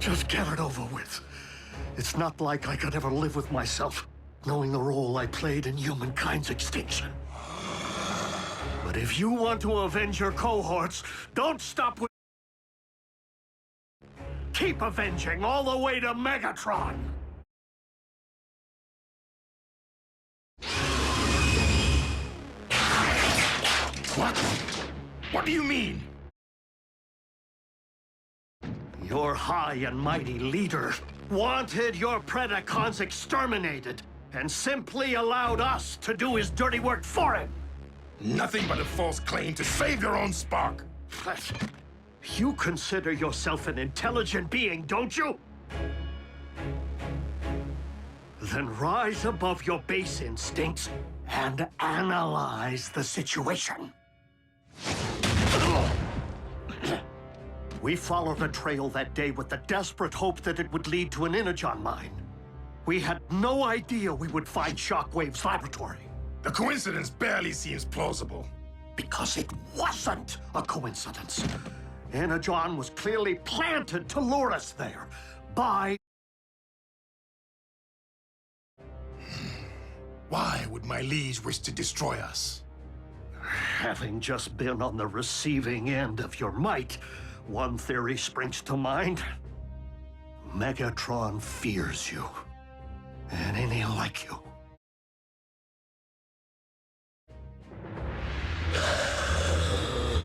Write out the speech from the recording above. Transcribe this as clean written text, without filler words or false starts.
Just get it over with. It's not like I could ever live with myself, knowing the role I played in humankind's extinction. But if you want to avenge your cohorts, don't stop with... Keep avenging all the way to Megatron! What? What do you mean? Your high and mighty leader wanted your Predacons exterminated and simply allowed us to do his dirty work for him. Nothing but a false claim to save your own spark. But you consider yourself an intelligent being, don't you? Then rise above your base instincts and analyze the situation. We followed a trail that day with the desperate hope that it would lead to an Energon mine. We had no idea we would find Shockwave's laboratory. The coincidence barely seems plausible. Because it wasn't a coincidence. Energon was clearly planted to lure us there by... Why would my liege wish to destroy us? Having just been on the receiving end of your might, one theory springs to mind. Megatron fears you. And any like you.